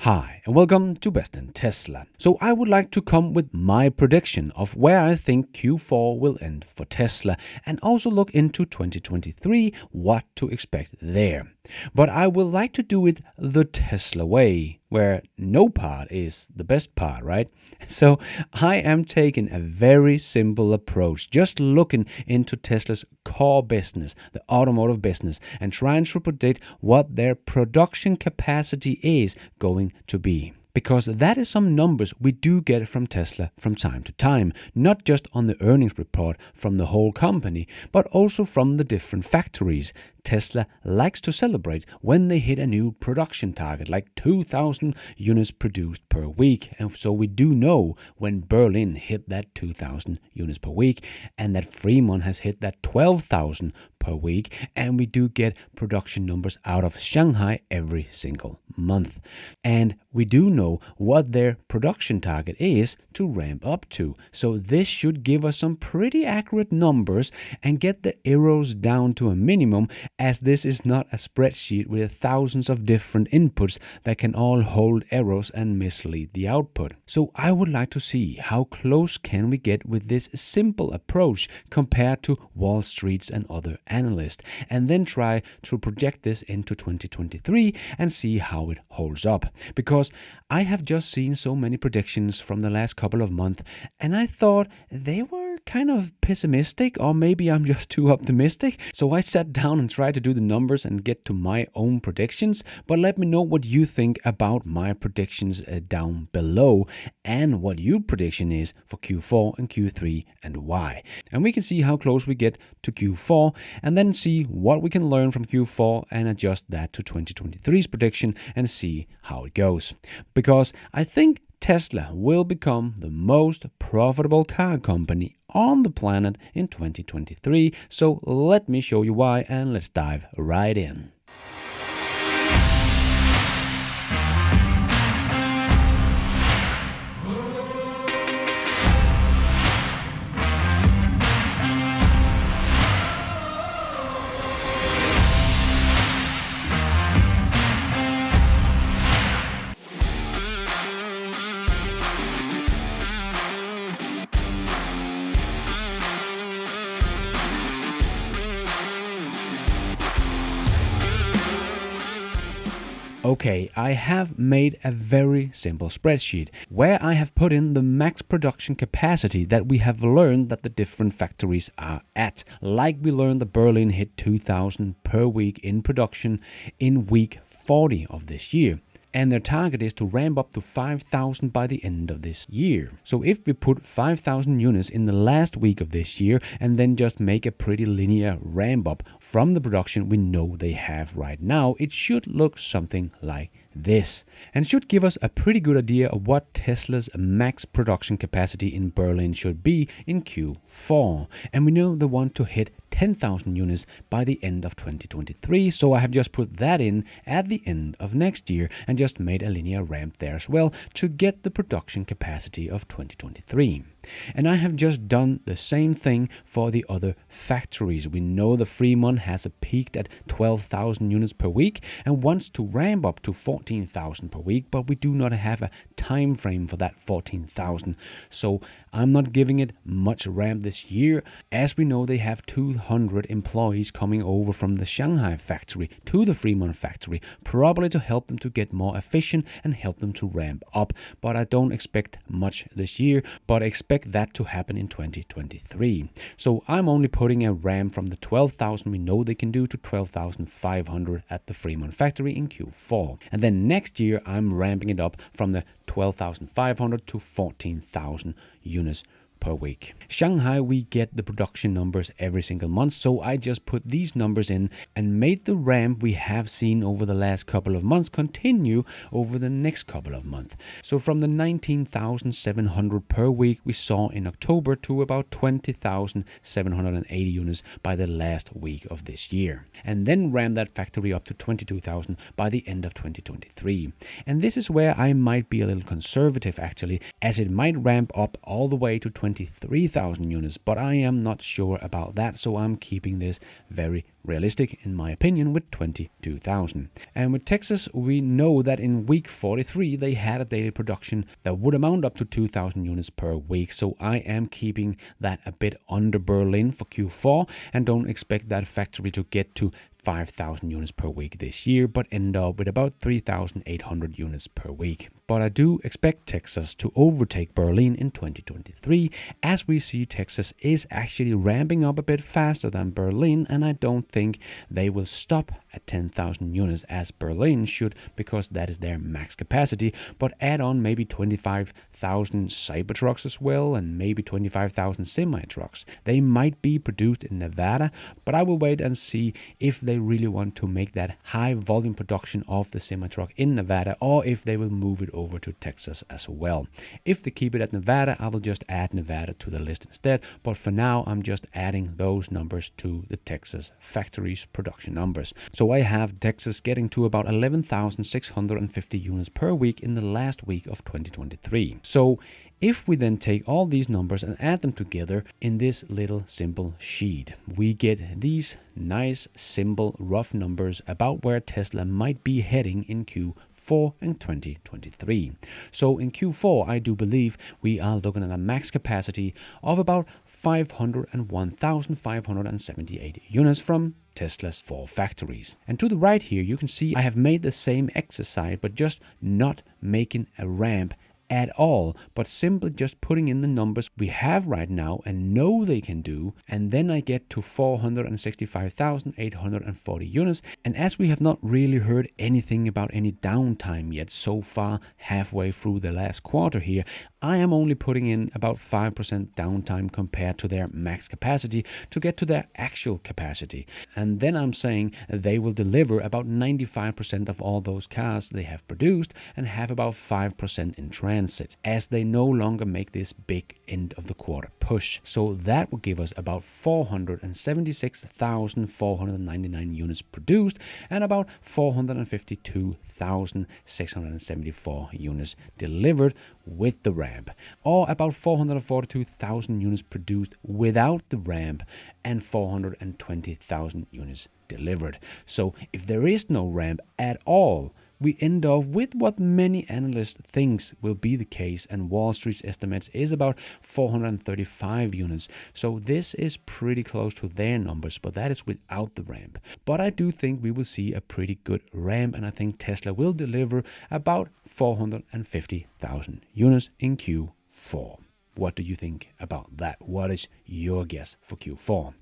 Hi, and welcome to Best in Tesla. So I would like to come with my prediction of where I think Q4 will end for Tesla and also look into 2023, what to expect there. But I would like to do it the Tesla way, where no part is the best part, right? So I am taking a very simple approach, just looking into Tesla's core business, the automotive business, and trying to predict what their production capacity is going to be. Because that is some numbers we do get from Tesla from time to time, not just on the earnings report from the whole company, but also from the different factories. Tesla likes to celebrate when they hit a new production target, like 2,000 units produced per week. And so we do know when Berlin hit that 2,000 units per week, and that Fremont has hit that 12,000 per week, and we do get production numbers out of Shanghai every single month. And we do know what their production target is to ramp up to. So this should give us some pretty accurate numbers and get the errors down to a minimum, as this is not a spreadsheet with thousands of different inputs that can all hold errors and mislead the output. So I would like to see how close can we get with this simple approach compared to Wall Street's and other analysts, and then try to project this into 2023 and see how it holds up. Because I have just seen so many predictions from the last couple of months, and I thought they were kind of pessimistic, or maybe I'm just too optimistic. So I sat down and tried to do the numbers and get to my own predictions. But let me know what you think about my predictions down below, and what your prediction is for Q4 and Q3 and why. And we can see how close we get to Q4, and then see what we can learn from Q4 and adjust that to 2023's prediction and see how it goes. Because I think Tesla will become the most profitable car company on the planet in 2023. So let me show you why, and let's dive right in. Okay, I have made a very simple spreadsheet where I have put in the max production capacity that we have learned that the different factories are at. Like we learned that Berlin hit 2,000 per week in production in week 40 of this year. And their target is to ramp up to 5,000 by the end of this year. So if we put 5,000 units in the last week of this year and then just make a pretty linear ramp up from the production we know they have right now, it should look something like this, and should give us a pretty good idea of what Tesla's max production capacity in Berlin should be in Q4. And we know they want to hit 10,000 units by the end of 2023, so I have just put that in at the end of next year and just made a linear ramp there as well to get the production capacity of 2023. And I have just done the same thing for the other factories. We know the Fremont has peaked at 12,000 units per week and wants to ramp up to 14,000 per week, but we do not have a time frame for that 14,000. So I'm not giving it much ramp this year, as we know they have 200 employees coming over from the Shanghai factory to the Fremont factory, probably to help them to get more efficient and help them to ramp up. But I don't expect much this year, but expect that to happen in 2023. So I'm only putting a ramp from the 12,000 we know they can do to 12,500 at the Fremont factory in Q4. And then next year I'm ramping it up from the 12,500 to 14,000 units per week. Shanghai, we get the production numbers every single month, so I just put these numbers in and made the ramp we have seen over the last couple of months continue over the next couple of months. So from the 19,700 per week we saw in October to about 20,780 units by the last week of this year, and then ramp that factory up to 22,000 by the end of 2023. And this is where I might be a little conservative actually, as it might ramp up all the way to 20 23,000 units, but I am not sure about that, so I'm keeping this very realistic, in my opinion, with 22,000. And with Texas, we know that in week 43 they had a daily production that would amount up to 2,000 units per week, so I am keeping that a bit under Berlin for Q4 and don't expect that factory to get to 5,000 units per week this year, but end up with about 3,800 units per week. But I do expect Texas to overtake Berlin in 2023, as we see Texas is actually ramping up a bit faster than Berlin, and I don't think they will stop at 10,000 units as Berlin should, because that is their max capacity, but add on maybe 25,000 Cybertrucks as well, and maybe 25,000 semi-trucks. They might be produced in Nevada, but I will wait and see if they really want to make that high volume production of the semi-truck in Nevada, or if they will move it over to Texas as well. If they keep it at Nevada, I will just add Nevada to the list instead, but for now I'm just adding those numbers to the Texas factory's production numbers. So I have Texas getting to about 11,650 units per week in the last week of 2023. So if we then take all these numbers and add them together in this little simple sheet, we get these nice, simple, rough numbers about where Tesla might be heading in Q4 in 2023. So in Q4, I do believe we are looking at a max capacity of about 501,578 units from Tesla's 4 factories. And to the right here, you can see I have made the same exercise, but just not making a ramp at all, but simply just putting in the numbers we have right now and know they can do, and then I get to 465,840 units. And as we have not really heard anything about any downtime yet so far halfway through the last quarter here, I am only putting in about 5% downtime compared to their max capacity to get to their actual capacity. And then I'm saying they will deliver about 95% of all those cars they have produced and have about 5% in transit, as they no longer make this big end of the quarter push. So that will give us about 476,499 units produced and about 452,674 units delivered with the ramp, or about 442,000 units produced without the ramp and 420,000 units delivered. So if there is no ramp at all, we end up with what many analysts think will be the case, and Wall Street's estimates is about 435 units. So this is pretty close to their numbers, but that is without the ramp. But I do think we will see a pretty good ramp, and I think Tesla will deliver about 450,000 units in Q4. What do you think about that? What is your guess for Q4?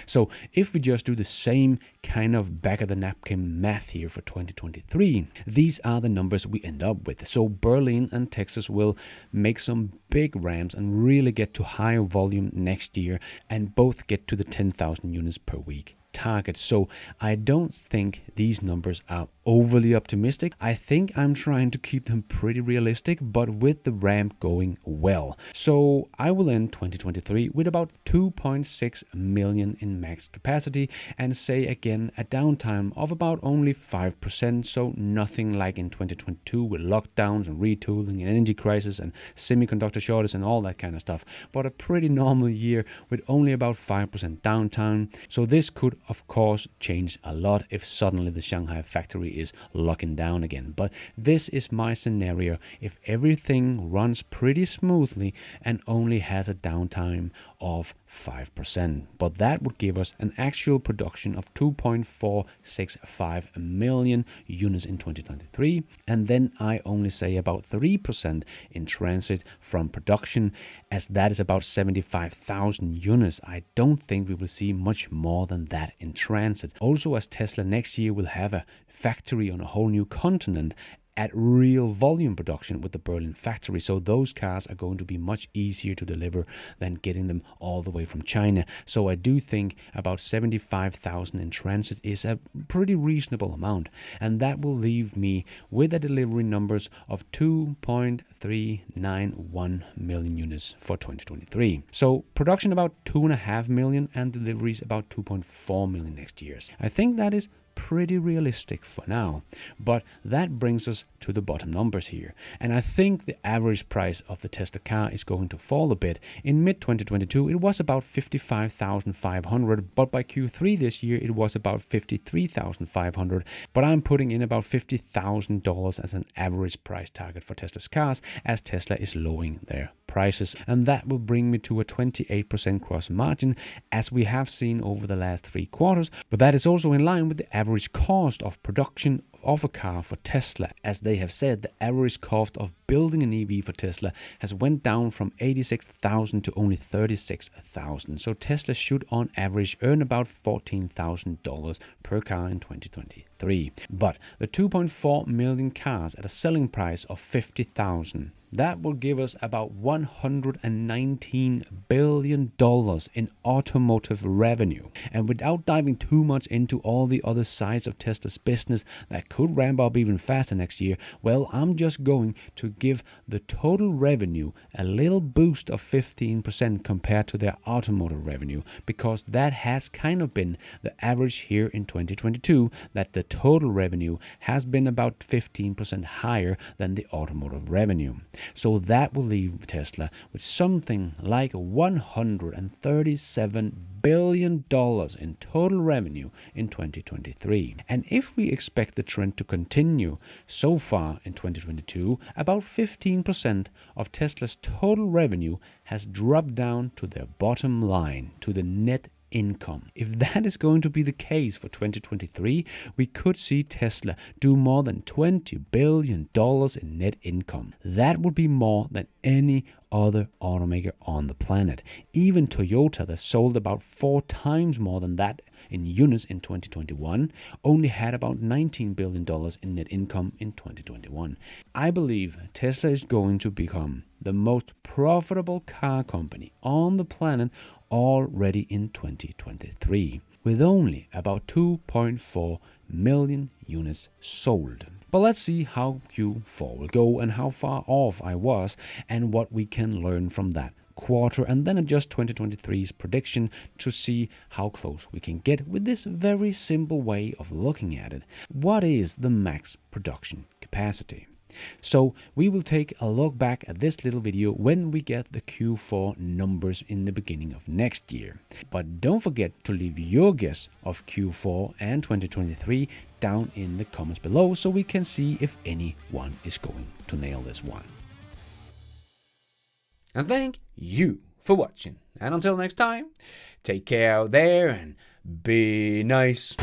So if we just do the same kind of back of the napkin math here for 2023, these are the numbers we end up with. So Berlin and Texas will make some big ramps and really get to higher volume next year, and both get to the 10,000 units per week target. So I don't think these numbers are overly optimistic. I think I'm trying to keep them pretty realistic, but with the ramp going well. So I will end 2023 with about 2.6 million in max capacity, and say again a downtime of about only 5%. So nothing like in 2022 with lockdowns and retooling and energy crisis and semiconductor shortage and all that kind of stuff, but a pretty normal year with only about 5% downtime. So this could of course change a lot if suddenly the Shanghai factory is locking down again. But this is my scenario if everything runs pretty smoothly and only has a downtime of 5%. But that would give us an actual production of 2.465 million units in 2023. And then I only say about 3% in transit from production, as that is about 75,000 units. I don't think we will see much more than that in transit. Also, as Tesla next year will have a factory on a whole new continent at real volume production with the Berlin factory. So those cars are going to be much easier to deliver than getting them all the way from China. So I do think about 75,000 in transit is a pretty reasonable amount. And that will leave me with the delivery numbers of 2.391 million units for 2023. So production about 2.5 million and deliveries about 2.4 million next year. I think that is pretty realistic for now. But that brings us to the bottom numbers here. And I think the average price of the Tesla car is going to fall a bit. In mid-2022, it was about $55,500, but by Q3 this year, it was about $53,500. But I'm putting in about $50,000 as an average price target for Tesla's cars, as Tesla is lowering their prices. And that will bring me to a 28% gross margin, as we have seen over the last 3 quarters. But that is also in line with the average cost of production of a car for Tesla. As they have said, the average cost of building an EV for Tesla has went down from $86,000 to only $36,000. So Tesla should on average earn about $14,000 per car in 2023. But the 2.4 million cars at a selling price of $50,000, that will give us about $119 billion in automotive revenue. And without diving too much into all the other sides of Tesla's business that could ramp up even faster next year, well, I'm just going to give the total revenue a little boost of 15% compared to their automotive revenue, because that has kind of been the average here in 2022, that the total revenue has been about 15% higher than the automotive revenue. So that will leave Tesla with something like $137 billion in total revenue in 2023. And if we expect the trend to continue, so far in 2022, about 15% of Tesla's total revenue has dropped down to their bottom line, to the net income. If that is going to be the case for 2023, we could see Tesla do more than $20 billion in net income. That would be more than any other automaker on the planet. Even Toyota, that sold about 4 times more than that in units in 2021, only had about $19 billion in net income in 2021. I believe Tesla is going to become the most profitable car company on the planet already in 2023, with only about 2.4 million units sold. But let's see how Q4 will go and how far off I was and what we can learn from that quarter, and then adjust 2023's prediction to see how close we can get with this very simple way of looking at it. What is the max production capacity? So we will take a look back at this little video when we get the Q4 numbers in the beginning of next year. But don't forget to leave your guess of Q4 and 2023 down in the comments below, so we can see if anyone is going to nail this one. And thank you for watching. And until next time, take care out there and be nice.